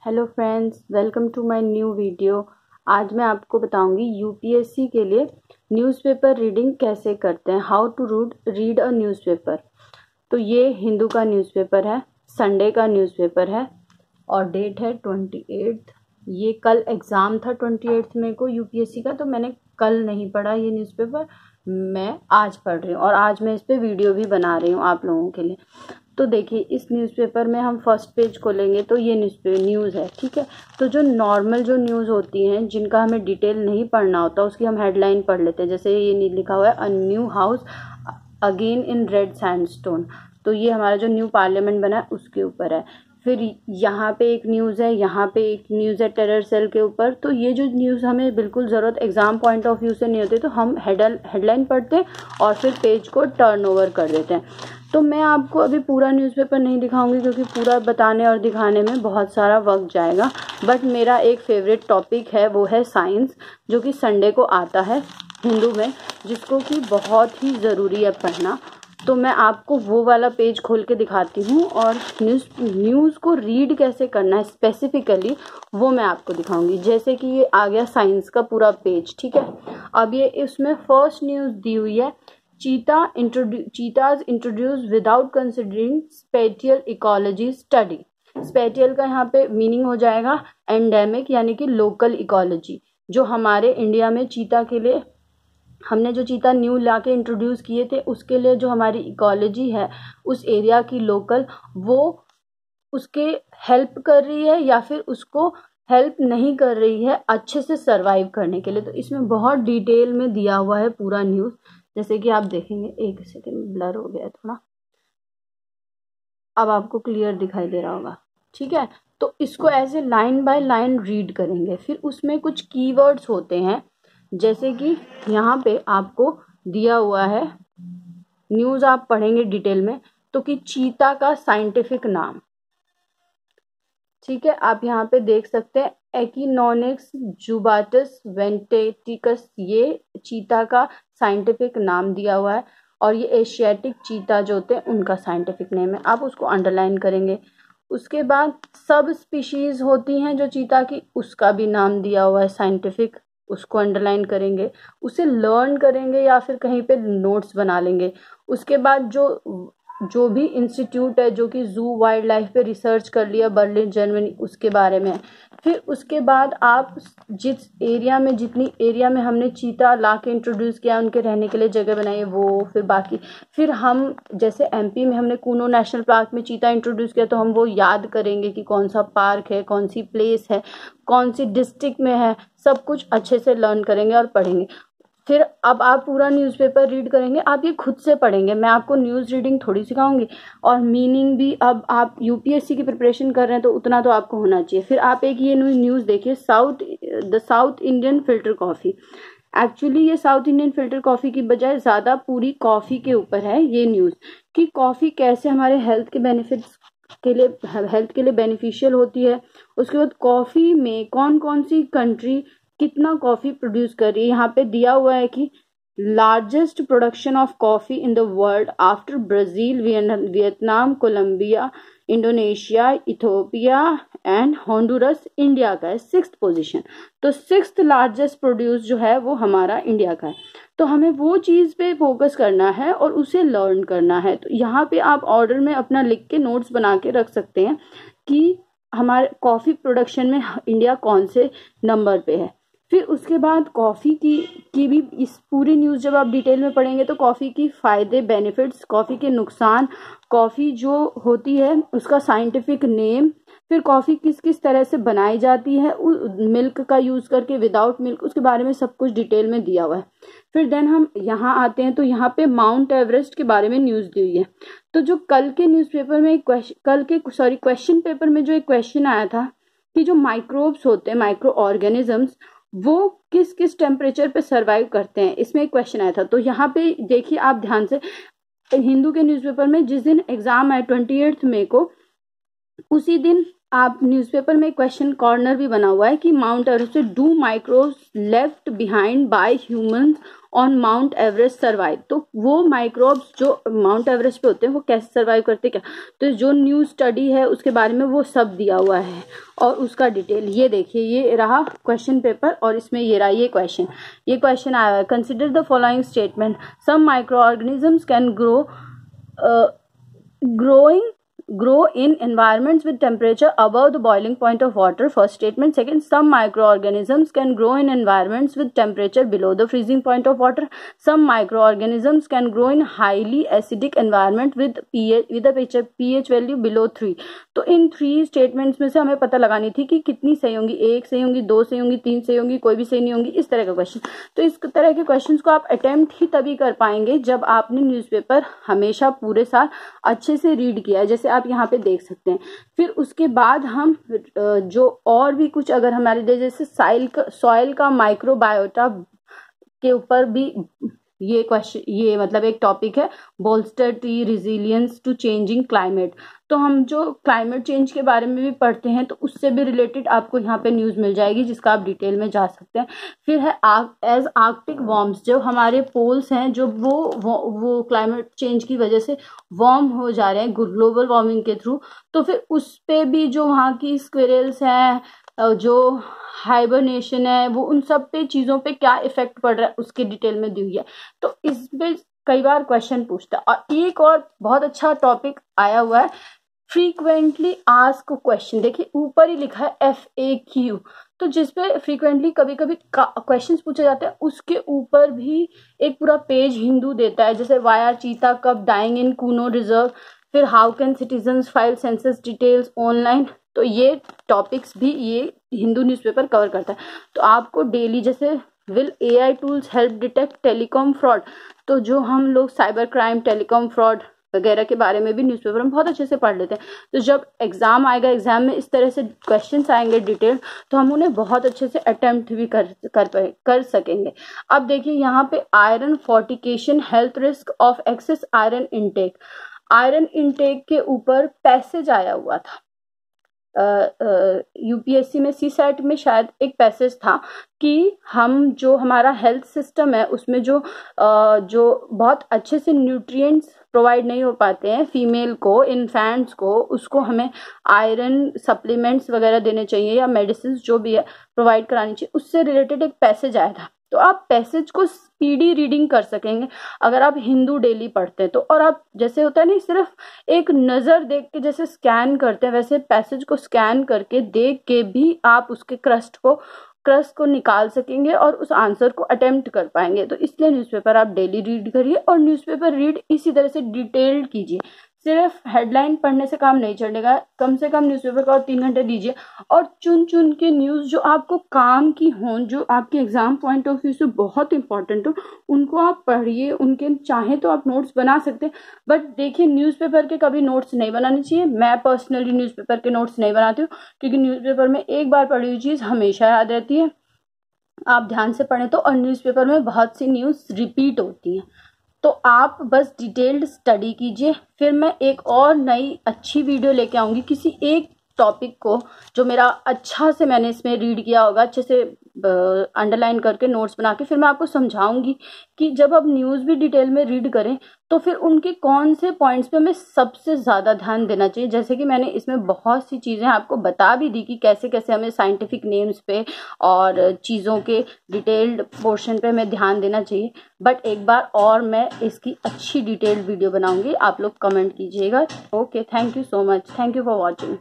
Hello friends, welcome to my new video. आज मैं आपको बताऊंगी यूपीएससी के लिए न्यूज़पेपर रीडिंग कैसे करते हैं, how to read a newspaper. तो ये हिंदू का न्यूज़पेपर है, संडे का न्यूज़पेपर है और डेट है 28। ये कल एग्ज़ाम था 28 मई को यूपीएससी का, तो मैंने कल नहीं पढ़ा ये न्यूज़पेपर, मैं आज पढ़ रही हूँ और आज मैं इस पर वीडियो भी बना रही हूँ आप लोगों के लिए। तो देखिए, इस न्यूज़पेपर में हम फर्स्ट पेज खोलेंगे तो ये न्यूज़ है, ठीक है। तो जो नॉर्मल जो न्यूज़ होती हैं जिनका हमें डिटेल नहीं पढ़ना होता, उसकी हम हेडलाइन पढ़ लेते हैं। जैसे ये लिखा हुआ है a new house again in red sandstone, तो ये हमारा जो न्यू पार्लियामेंट बना है उसके ऊपर है। फिर यहाँ पे एक न्यूज़ है, यहाँ पे एक न्यूज़ है टेरर सेल के ऊपर। तो ये जो न्यूज़ हमें बिल्कुल ज़रूरत एग्जाम पॉइंट ऑफ व्यू से नहीं होती, तो हम हेडलाइन पढ़ते हैं और फिर पेज को टर्न ओवर कर देते हैं। तो मैं आपको अभी पूरा न्यूज़पेपर नहीं दिखाऊंगी क्योंकि पूरा बताने और दिखाने में बहुत सारा वक्त जाएगा। बट मेरा एक फेवरेट टॉपिक है, वो है साइंस, जो कि संडे को आता है हिंदू में, जिसको कि बहुत ही ज़रूरी है पढ़ना। तो मैं आपको वो वाला पेज खोल के दिखाती हूँ और न्यूज़ को रीड कैसे करना है स्पेसिफिकली वो मैं आपको दिखाऊंगी। जैसे कि ये आ गया साइंस का पूरा पेज, ठीक है। अब ये इसमें फर्स्ट न्यूज़ दी हुई है, cheetahs introduce without considering spatial ecology study. Spatial का यहाँ पे मीनिंग हो जाएगा एंडेमिक, यानी कि लोकल इकोलॉजी। जो हमारे इंडिया में चीता के लिए हमने जो चीता न्यू ला के इंट्रोड्यूस किए थे, उसके लिए जो हमारी इकोलॉजी है उस एरिया की लोकल, वो उसके हेल्प कर रही है या फिर उसको हेल्प नहीं कर रही है अच्छे से सरवाइव करने के लिए। तो इसमें बहुत डिटेल में दिया हुआ है पूरा न्यूज़। जैसे कि आप देखेंगे, एक सेकेंड ब्लर हो गया है थोड़ा, अब आपको क्लियर दिखाई दे रहा होगा, ठीक है। तो इसको ऐसे लाइन बाय लाइन रीड करेंगे। फिर उसमें कुछ कीवर्ड्स होते हैं, जैसे कि यहाँ पे आपको दिया हुआ है, न्यूज़ आप पढ़ेंगे डिटेल में तो कि चीता का साइंटिफिक नाम, ठीक है। आप यहाँ पे देख सकते हैं एकिनोनिक्स जुबाटस वेंटेटिकस, ये चीता का साइंटिफिक नाम दिया हुआ है। और ये एशियाटिक चीता जो होते हैं उनका साइंटिफिक नेम है, आप उसको अंडरलाइन करेंगे। उसके बाद सब स्पीशीज होती हैं जो चीता की, उसका भी नाम दिया हुआ है साइंटिफिक, उसको अंडरलाइन करेंगे, उसे लर्न करेंगे या फिर कहीं पे नोट्स बना लेंगे। उसके बाद जो भी इंस्टीट्यूट है जो कि जू वाइल्ड लाइफ पे रिसर्च कर लिया बर्लिन जर्मनी, उसके बारे में। फिर उसके बाद आप जिस एरिया में, जितनी एरिया में हमने चीता ला के इंट्रोड्यूस किया, उनके रहने के लिए जगह बनाई वो, फिर बाकी फिर हम जैसे एमपी में हमने कूनो नेशनल पार्क में चीता इंट्रोड्यूस किया, तो हम वो याद करेंगे कि कौन सा पार्क है, कौन सी प्लेस है, कौन सी डिस्ट्रिक्ट में है, सब कुछ अच्छे से लर्न करेंगे और पढ़ेंगे। फिर अब आप पूरा न्यूज़पेपर रीड करेंगे, आप ये खुद से पढ़ेंगे, मैं आपको न्यूज़ रीडिंग थोड़ी सिखाऊंगी और मीनिंग भी। अब आप यूपीएससी की प्रिपरेशन कर रहे हैं तो उतना तो आपको होना चाहिए। फिर आप एक ये न्यूज़ देखिए, the south Indian filter coffee. Actually ये साउथ इंडियन फिल्टर कॉफ़ी की बजाय ज़्यादा पूरी कॉफ़ी के ऊपर है ये न्यूज़, कि कॉफ़ी कैसे हमारे हेल्थ के लिए बेनिफिशियल होती है। उसके बाद कॉफ़ी में कौन कौन सी कंट्री कितना कॉफ़ी प्रोड्यूस कर रही है। यहाँ पे दिया हुआ है कि largest production of coffee in the world after Brazil, Vietnam, Colombia, Indonesia, Ethiopia and Honduras India का है 6th पोजीशन। तो 6th लार्जेस्ट प्रोड्यूस जो है वो हमारा इंडिया का है। तो हमें वो चीज़ पे फोकस करना है और उसे लर्न करना है। तो यहाँ पे आप ऑर्डर में अपना लिख के नोट्स बना के रख सकते हैं कि हमारे कॉफ़ी प्रोडक्शन में इंडिया कौन से नंबर पे है। फिर उसके बाद कॉफ़ी की भी इस पूरी न्यूज़ जब आप डिटेल में पढ़ेंगे तो कॉफ़ी की फ़ायदे, बेनिफिट्स, कॉफ़ी के नुकसान, कॉफ़ी जो होती है उसका साइंटिफिक नेम, फिर कॉफ़ी किस किस तरह से बनाई जाती है मिल्क का यूज़ करके, विदाउट मिल्क, उसके बारे में सब कुछ डिटेल में दिया हुआ है। फिर देन हम यहाँ आते हैं तो यहाँ पे माउंट एवरेस्ट के बारे में न्यूज़ दी हुई है। तो जो कल के न्यूज़पेपर में क्वेश्चन पेपर में जो एक क्वेश्चन आया था कि जो माइक्रोब्स होते हैं, माइक्रो ऑर्गेनिजम्स, वो किस किस टेम्परेचर पे सरवाइव करते हैं, इसमें एक क्वेश्चन आया था। तो यहाँ पे देखिए आप ध्यान से, हिंदू के न्यूज़पेपर में जिस दिन एग्जाम है 28 मई को, उसी दिन आप न्यूज़पेपर में क्वेश्चन कॉर्नर भी बना हुआ है कि माउंट एवरेस्ट पे do microbes left behind by humans on mount Everest survive. तो वो माइक्रोब्स जो माउंट एवरेस्ट पे होते हैं वो कैसे सर्वाइव करते क्या, तो जो न्यू स्टडी है उसके बारे में वो सब दिया हुआ है और उसका डिटेल ये देखिए। ये रहा क्वेश्चन पेपर और इसमें ये रहा ये क्वेश्चन आया है। Consider the following statement, some microorganisms can grow in environments with temperature above the boiling point of water. First statement. Second, some microorganisms can grow in environments with temperature below the freezing point of water. Some microorganisms can grow in highly acidic environment with a pH value below 3. तो इन 3 statements में से हमें पता लगानी थी कि कितनी सही होंगी, 1 सही होंगी, 2 सही होंगी, 3 सही होंगी, कोई भी सही नहीं होंगी, इस तरह का क्वेश्चन। तो इस तरह के क्वेश्चंस को आप अटेम्प्ट ही तभी कर पाएंगे जब आपने न्यूज़पेपर हमेशा पूरे साल अच्छे से रीड किया है, जैसे आप यहाँ पे देख सकते हैं। फिर उसके बाद हम जो और भी कुछ अगर हमारे जैसे सॉइल का माइक्रोबायोटा के ऊपर भी ये क्वेश्चन, ये मतलब एक टॉपिक है bolster tree resilience to changing climate. तो हम जो क्लाइमेट चेंज के बारे में भी पढ़ते हैं तो उससे भी रिलेटेड आपको यहाँ पे न्यूज़ मिल जाएगी जिसका आप डिटेल में जा सकते हैं। फिर है एज आर्कटिक वार्म्स, जो हमारे पोल्स हैं जो वो क्लाइमेट चेंज की वजह से वार्म हो जा रहे हैं ग्लोबल वार्मिंग के थ्रू, तो फिर उस पे भी जो वहाँ की स्क्विरल्स हैं, जो हाइबरनेशन है, वो उन सब पे चीज़ों पे क्या इफेक्ट पड़ रहा है उसकी डिटेल में दी हुई है। तो इस पे कई बार क्वेश्चन पूछता है। और एक और बहुत अच्छा टॉपिक आया हुआ है फ्रीक्वेंटली आस्क क्वेश्चन। देखिए ऊपर ही लिखा है FAQ, तो जिसपे फ्रीक्वेंटली कभी कभी क्वेश्चन पूछे जाते हैं उसके ऊपर भी एक पूरा पेज हिंदू देता है, जैसे वाई आर चीता कब डाइंग इन कूनो रिजर्व, फिर how can citizens file census details online. तो ये टॉपिक्स भी ये हिंदू न्यूज़पेपर कवर करता है। तो आपको डेली जैसे will AI tools help detect telecom fraud, तो जो हम लोग साइबर क्राइम, टेलीकॉम फ्रॉड वगैरह के बारे में भी न्यूज़पेपर में बहुत अच्छे से पढ़ लेते हैं। तो जब एग्जाम आएगा, एग्जाम में इस तरह से क्वेश्चंस आएंगे डिटेल, तो हम उन्हें बहुत अच्छे से अटेम्प्ट भी कर सकेंगे। अब देखिए यहाँ पे iron fortification health risk of excess iron intake, iron intake के ऊपर पैसेज आया हुआ था। UPSC में CSAT में शायद एक पैसेज था कि हम जो हमारा हेल्थ सिस्टम है उसमें जो बहुत अच्छे से न्यूट्रिएंट्स प्रोवाइड नहीं हो पाते हैं फीमेल को, इन्फेंट्स को, उसको हमें आयरन सप्लीमेंट्स वगैरह देने चाहिए या मेडिसिन जो भी है प्रोवाइड करानी चाहिए। उससे रिलेटेड एक पैसेज आया था। तो आप पैसेज को स्पीडी रीडिंग कर सकेंगे अगर आप हिंदू डेली पढ़ते हैं तो। और आप जैसे होता है नहीं, सिर्फ एक नज़र देख के जैसे स्कैन करते हैं, वैसे पैसेज को स्कैन करके देख के भी आप उसके क्रस्ट को निकाल सकेंगे और उस आंसर को अटेम्प्ट कर पाएंगे। तो इसलिए न्यूज़पेपर आप डेली रीड करिए और न्यूज़पेपर रीड इसी तरह से डिटेल्ड कीजिए। सिर्फ हेडलाइन पढ़ने से काम नहीं चलेगा, कम से कम न्यूज़पेपर का और 3 घंटे दीजिए और चुन चुन के न्यूज़ जो आपको काम की हों, जो आपके एग्जाम पॉइंट ऑफ व्यू से बहुत इंपॉर्टेंट हो, उनको आप पढ़िए। उनके चाहे तो आप नोट्स बना सकते हैं, बट देखिए न्यूज़पेपर के कभी नोट्स नहीं बनाने चाहिए। मैं पर्सनली न्यूज़पेपर के नोट्स नहीं बनाती हूँ क्योंकि न्यूज़पेपर में एक बार पढ़ी हुई चीज़ हमेशा याद रहती है, आप ध्यान से पढ़ें तो। और न्यूज़पेपर में बहुत सी न्यूज़ रिपीट होती हैं, तो आप बस डिटेल्ड स्टडी कीजिए। फिर मैं एक और नई अच्छी वीडियो लेके आऊँगी किसी एक टॉपिक को जो मेरा अच्छा से मैंने इसमें रीड किया होगा, अच्छे से अंडरलाइन करके नोट्स बना के, फिर मैं आपको समझाऊंगी कि जब आप न्यूज़ भी डिटेल में रीड करें तो फिर उनके कौन से पॉइंट्स पे हमें सबसे ज़्यादा ध्यान देना चाहिए। जैसे कि मैंने इसमें बहुत सी चीज़ें आपको बता भी दी कि कैसे कैसे हमें साइंटिफिक नेम्स पे और चीज़ों के डिटेल्ड पोर्शन पे हमें ध्यान देना चाहिए। बट एक बार और मैं इसकी अच्छी डिटेल्ड वीडियो बनाऊंगी, आप लोग कमेंट कीजिएगा। Okay, thank you so much, thank you for watching.